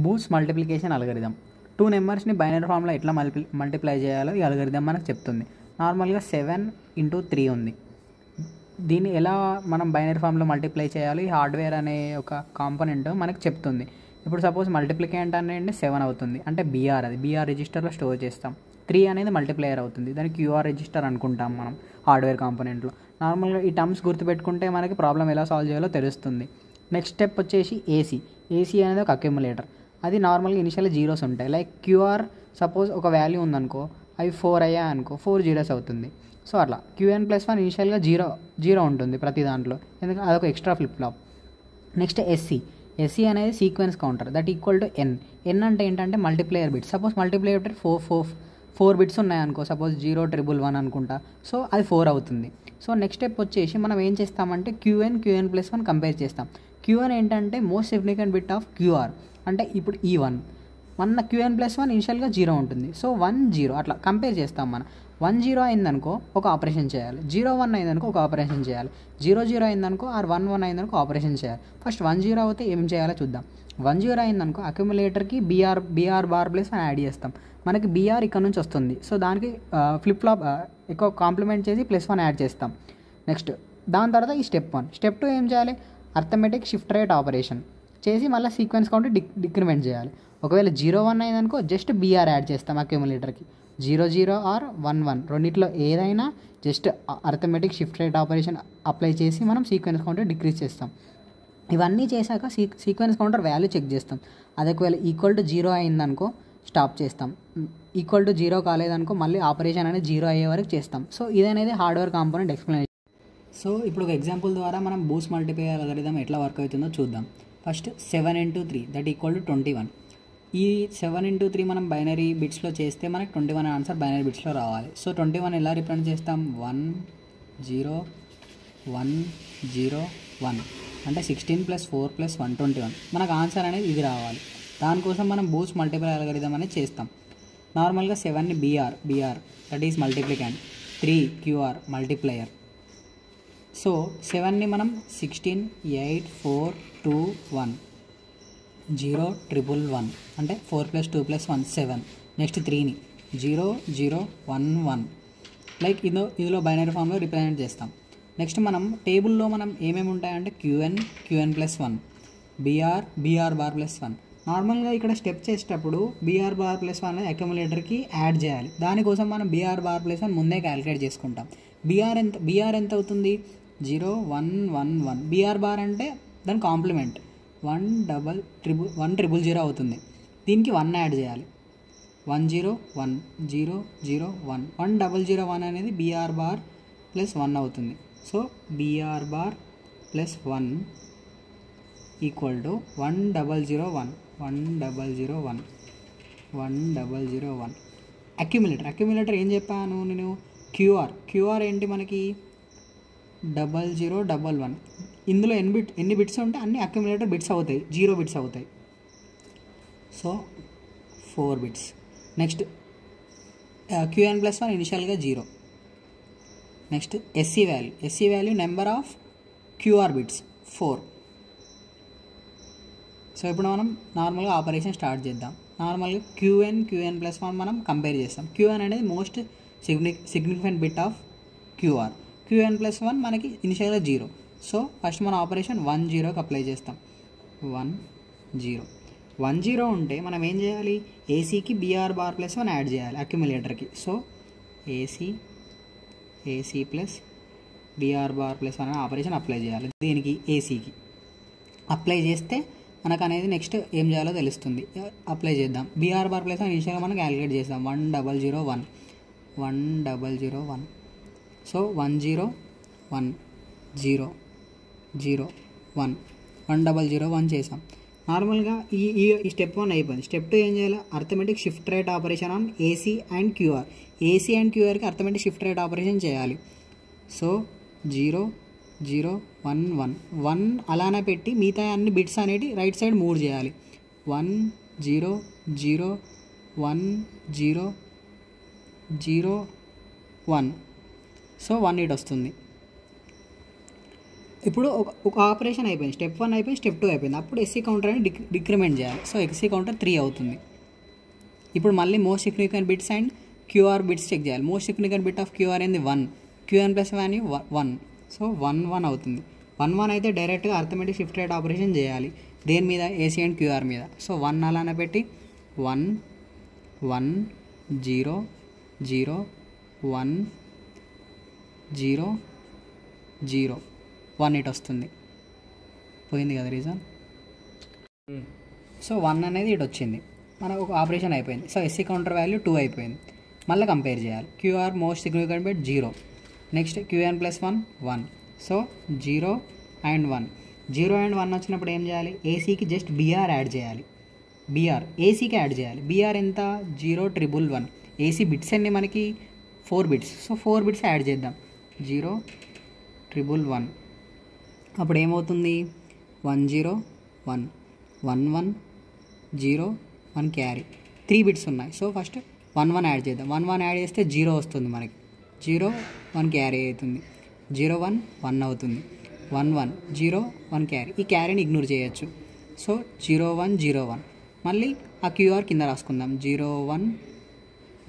Boost multiplication algorithm. 2 నెంబర్స్ని binary ఫామ్లో ఎట్లా multiply చేయాలో ఈ అల్గరిథం మనకు చెప్తుంది. నార్మల్గా 7/3 ఉంది. దీన్ని ఎలా మనం బైనరీ ఫామ్లో మల్టిప్లై చేయాలి ఈ హార్డ్వేర్ అనే ఒక కాంపోనెంట్ మనకు చెప్తుంది. ఇప్పుడు సపోజ్ మల్టిప్లికేంట్ అనేది 7 అవుతుంది, అంటే బీఆర్, అది బీఆర్ రిజిస్టర్లో స్టోర్ చేస్తాం. 3 అనేది మల్టిప్లేయర్ అవుతుంది, దాన్ని క్యూఆర్ రిజిస్టర్ అనుకుంటాం మనం హార్డ్వేర్ కాంపోనెంట్లో. నార్మల్గా ఈ టర్మ్స్ గుర్తుపెట్టుకుంటే మనకి ప్రాబ్లం ఎలా సాల్వ్ చేయాలో తెలుస్తుంది. నెక్స్ట్ స్టెప్ వచ్చేసి ఏసీ అనేది ఒక అక్యుములేటర్. అది నార్మల్గా ఇనిషియల్ జీరోస్ ఉంటాయి. లైక్ క్యూఆర్ సపోజ్ ఒక వాల్యూ ఉందనుకో, అవి 4 అయ్యా అనుకో, 4 జీరోస్ అవుతుంది. సో అట్లా Qn+1 ఇనిషియల్గా జీరో ఉంటుంది ప్రతి దాంట్లో, ఎందుకంటే అదొక extra flip flop. Next SC అనేది sequence counter, that equal to N అంటే ఏంటంటే multiplier bits. Suppose multiplier bit 4 bits ఉన్నాయనుకో, సపోజ్ 0 1 1 అనుకుంటా, సో అది 4 అవుతుంది. సో నెక్స్ట్ స్టెప్ వచ్చేసి మనం ఏం చేస్తామంటే Qn+1 కంపేర్ చేస్తాం. Qn ఏంటంటే most significant bit of QR, అంటే ఇప్పుడు ఈ 1 Qn+1 ఇనిషియల్గా 0 ఉంటుంది. సో 1 0 అట్లా కంపేర్ చేస్తాం. మనం 1 0 అయిందనుకో ఒక ఆపరేషన్ చేయాలి, 0 1 అయిందనుకో ఒక ఆపరేషన్ చేయాలి, 0 0 అయిందనుకో ఆర్ 1 1 అయిందనుకో ఆపరేషన్ చేయాలి. ఫస్ట్ 1 0 అవుతే ఏం చేయాలో చూద్దాం. 1 0 అయిందనుకో అక్యుములేటర్కి BR+1 యాడ్ చేస్తాం. మనకి BR ఇక్కడ నుంచి వస్తుంది, సో దానికి ఫ్లిప్ ఫ్లాప్ ఎక్కువ కాంప్లిమెంట్ చేసి +1 యాడ్ చేస్తాం. నెక్స్ట్ దాని తర్వాత ఈ స్టెప్ 1. స్టెప్ 2 ఏం చేయాలి, అర్థమెటిక్ షిఫ్ట్ రైట్ ఆపరేషన్ చేసి మళ్ళీ సీక్వెన్స్ కౌంట్ డిక్రిమెంట్ చేయాలి. ఒకవేళ 0 1 అయిందనుకో జస్ట్ BR యాడ్ చేస్తాం అక్యుములేటర్కి. 0 0 ఆర్ 1 1 రెండిట్లో ఏదైనా just arithmetic shift right operation apply చేసి మనం సీక్వెన్స్ కౌంటర్ డిక్రీజ్ చేస్తాం. ఇవన్నీ చేశాక సీక్వెన్స్ కౌంటర్ వాల్యూ చెక్ చేస్తాం. అది ఒకవేళ ఈక్వల్ టు 0 అయిందనుకో స్టాప్ చేస్తాం, ఈక్వల్ టు 0 కాలేదనుకో మళ్ళీ ఆపరేషన్ అనేది 0 అయ్యే వరకు చేస్తాం. సో ఇదనేది హార్డ్వేర్ కాంపోనెంట్ ఎక్స్ప్లెనేషన్. సో ఇప్పుడు ఒక ఎగ్జాంపుల్ ద్వారా మనం బూస్ట్ మల్టిప్లైయర్ అల్గరిథం ఎట్లా వర్క్ అవుతుందో చూద్దాం. First 7 × 3 that equal to 21. ఈ 7 × 3 మనం బైనరీ బిట్స్లో చేస్తే మనకి 21 ఆన్సర్ బైనరీ బిట్స్లో రావాలి. సో 21 ఎలా రిప్రజెంట్ చేస్తాం, 1 0 1 0 1 అంటే 16 + 4 + 1 21. మనకు ఆన్సర్ అనేది ఇది రావాలి. దానికోసం మనం బూస్ట్ మల్టిప్లైయర్ అల్గరిథం అనేది చేస్తాం. నార్మల్గా 7ని BR that is multiplicand, 3 QR multiplier. So 7ని మనం 16 8 4 2 1 0 1 1 అంటే 4 + 2 + 1 7. నెక్స్ట్ 3ని 0 0 1 1 లైక్ ఇదిలో బైనరీ ఫామ్లో రిప్రజెంట్ చేస్తాం. నెక్స్ట్ మనం టేబుల్లో మనం ఏమేమి ఉంటాయంటే Qn+1 BR+1. నార్మల్గా ఇక్కడ స్టెప్ చేసేటప్పుడు BR+1 అనేది అక్యుములేటర్కి యాడ్ చేయాలి. దానికోసం మనం BR+1 ముందే క్యాలిక్యులేట్ చేసుకుంటాం. BR ఎంత అవుతుంది, 0 1 1 1. BR అంటే దాని కాంప్లిమెంట్ 1 0 0 అవుతుంది. దీనికి 1 యాడ్ చేయాలి, 1 0 1 0 0 1 1 0 0 1 అనేది BR+1 అవుతుంది. So BR+1 equal to 1 0 0 1 1 0 0 1 1 0 0 1. Accumulator ఏం చెప్పాను నేను, క్యూఆర్ ఏంటి మనకి 0 0 1 1. ఇందులో ఎన్ని బిట్స్ ఉంటే అన్ని అక్యుములేటర్ బిట్స్ అవుతాయి, 0 బిట్స్ అవుతాయి. So 4 bits. నెక్స్ట్ Qn+1 ఇనిషియల్గా 0. Next SC value number of QR bits 4. So ఇప్పుడు మనం నార్మల్గా ఆపరేషన్ స్టార్ట్ చేద్దాం. నార్మల్గా Qn+1 మనం కంపేర్ చేస్తాం. Qn అనేది most significant bit of QR. Qn+1 మనకి ఇనిషియల్గా 0. సో ఫస్ట్ మన ఆపరేషన్ 1 0కి అప్లై చేస్తాం. 1 0 ఉంటే మనం ఏం చేయాలి, ఏసీకి BR+1 యాడ్ చేయాలి అక్యుములేటర్కి. సో ఏసీ ప్లస్ BR+1 అనే ఆపరేషన్ అప్లై చేయాలి. దీనికి ఏసీకి అప్లై చేస్తే మనకు అనేది నెక్స్ట్ ఏం చేయాలో తెలుస్తుంది. అప్లై చేద్దాం. BR+1 ఇనిషియల్గా మనం క్యాలిక్యులేట్ చేద్దాం. 1 0 0 1 1 0 0 1. సో 1 0 1 0 0 1 1 0 0 1 చేసాం. నార్మల్గా ఈ స్టెప్ 1 అయిపోయింది. స్టెప్ 2 ఏం చేయాలి, arithmetic shift right operation on AC and క్యూఆర్కి అర్థమెటిక్ షిఫ్ట్ రైట్ ఆపరేషన్ చేయాలి. సో 0 0 1 1 1 అలానే పెట్టి మిగతా అన్ని బిట్స్ అనేవి రైట్ సైడ్ మూవ్ చేయాలి. 1 0 0 1 0 0 1. సో 1 8 వస్తుంది. ఇప్పుడు ఒక ఆపరేషన్ అయిపోయింది, స్టెప్ 1 అయిపోయింది, స్టెప్ 2 అయిపోయింది. అప్పుడు ఎస్సీ కౌంటర్ అని డిక్రిమెంట్ చేయాలి. సో ఎస్సీ కౌంటర్ 3 అవుతుంది. ఇప్పుడు మళ్ళీ most significant bits and QR bits check చేయాలి. Most significant bit of QR ఏంది 1, క్యూఎన్ ప్లస్ వాల్యూ 1. సో 1 అవుతుంది. 1 అయితే డైరెక్ట్గా అర్థమెటిక్ షిఫ్ట్ రైట్ ఆపరేషన్ చేయాలి. దేని మీద? ఏసీ అండ్ క్యూఆర్ మీద. సో 1 అలానే పెట్టి 1 1 0 0 1 0 0 1 ఇటు వస్తుంది. పోయింది కదా రీజన్. సో 1 అనేది ఇటు వచ్చింది, మనకు ఒక ఆపరేషన్ అయిపోయింది. సో ఎస్సీ కౌంటర్ వాల్యూ 2 అయిపోయింది. మళ్ళీ కంపేర్ చేయాలి. QR most significant bit 0, next QN plus 1 1. So 0 and 1, 0 and 1 వచ్చినప్పుడు ఏం చేయాలి? ఏసీకి జస్ట్ బీఆర్ యాడ్ చేయాలి. బీఆర్ ఏసీకి యాడ్ చేయాలి. బీఆర్ ఎంత? 0 1 1. ఏసీ బిట్స్ అన్ని మనకి 4 బిట్స్. సో 4 బిట్స్ యాడ్ చేద్దాం. 0 1 1. అప్పుడు ఏమవుతుంది? 1 0 1 1 1 0 1 క్యారీ. 3 బిట్స్ ఉన్నాయి. సో ఫస్ట్ 1 1 యాడ్ చేద్దాం. 1 1 యాడ్ చేస్తే 0 వస్తుంది మనకి. 0 1 క్యారీ అవుతుంది. 0 1 1 అవుతుంది. 1 1 0 1 క్యారీ. ఈ క్యారీని ఇగ్నోర్ చేయొచ్చు. సో 0 1 0 1. మళ్ళీ ఆ క్యూఆర్ కింద రాసుకుందాం. 0 1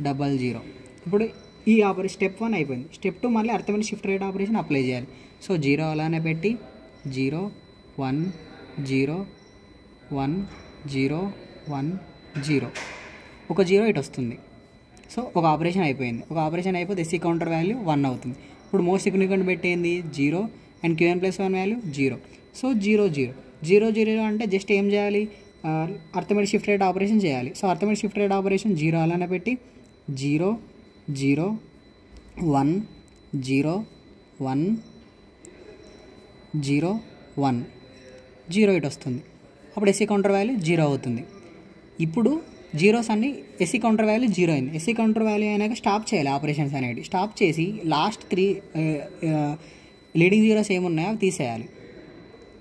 0 0. ఇప్పుడు ఈ ఆపరేషన్ స్టెప్ 1 అయిపోయింది. స్టెప్ 2 మళ్ళీ arithmetic shift right operation apply చేయాలి. సో 0 అలానే పెట్టి 0 1 0 1 0 1 0. ఒక 0 ఇటు వస్తుంది. సో ఒక ఆపరేషన్ అయిపోయింది. ఒక ఆపరేషన్ అయిపోతే ఎస్సీ కౌంటర్ వాల్యూ 1 అవుతుంది. ఇప్పుడు మోస్ట్ సిగ్నిఫికెంట్ బిట్ ఏంది? 0 and QN plus 1 value 0. So 0 0 0 0 అంటే జస్ట్ ఏం చేయాలి? అర్థమెటిక్ షిఫ్ట్ రైట్ ఆపరేషన్ చేయాలి. So arithmetic shift right operation 0 అలానే పెట్టి 0 0 1 0 1 0 1 0 ఇటు వస్తుంది. అప్పుడు ఎస్సీ కౌంటర్ వాల్యూ 0 అవుతుంది. ఇప్పుడు జీరోస్ అన్ని ఎస్సీ కౌంటర్ వాల్యూ 0 అయింది. ఎస్సీ కౌంటర్ వాల్యూ అయినాక స్టాప్ చేయాలి ఆపరేషన్స్ అనేవి. స్టాప్ చేసి లాస్ట్ 3 లీడింగ్ జీరోస్ ఏమున్నాయో అవి తీసేయాలి.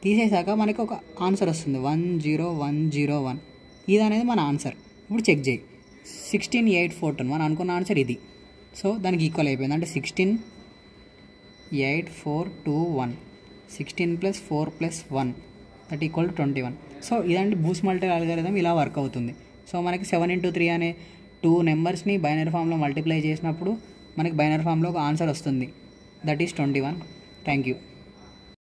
తీసేసాక మనకి ఒక ఆన్సర్ వస్తుంది 1 0 1 0 1. ఇది అనేది మన ఆన్సర్. ఇప్పుడు చెక్ చేయి. 16 8 14 మనం అనుకున్న ఆన్సర్ ఇది. సో దానికి ఈక్వల్ అయిపోయింది. అంటే 16 8 4 2 1. 16 + 4 + 1 దట్ ఈక్వల్ టు 21. సో ఇదంటే బూస్ట్ మల్టిప్లై అల్గారిథం ఇలా వర్క్ అవుతుంది. సో మనకి 7 × 3 అనే 2 నెంబర్స్ని బైనరీ ఫామ్లో మల్టిప్లై చేసినప్పుడు మనకి బైనరీ ఫామ్లో ఒక ఆన్సర్ వస్తుంది. That is 21. Thank you.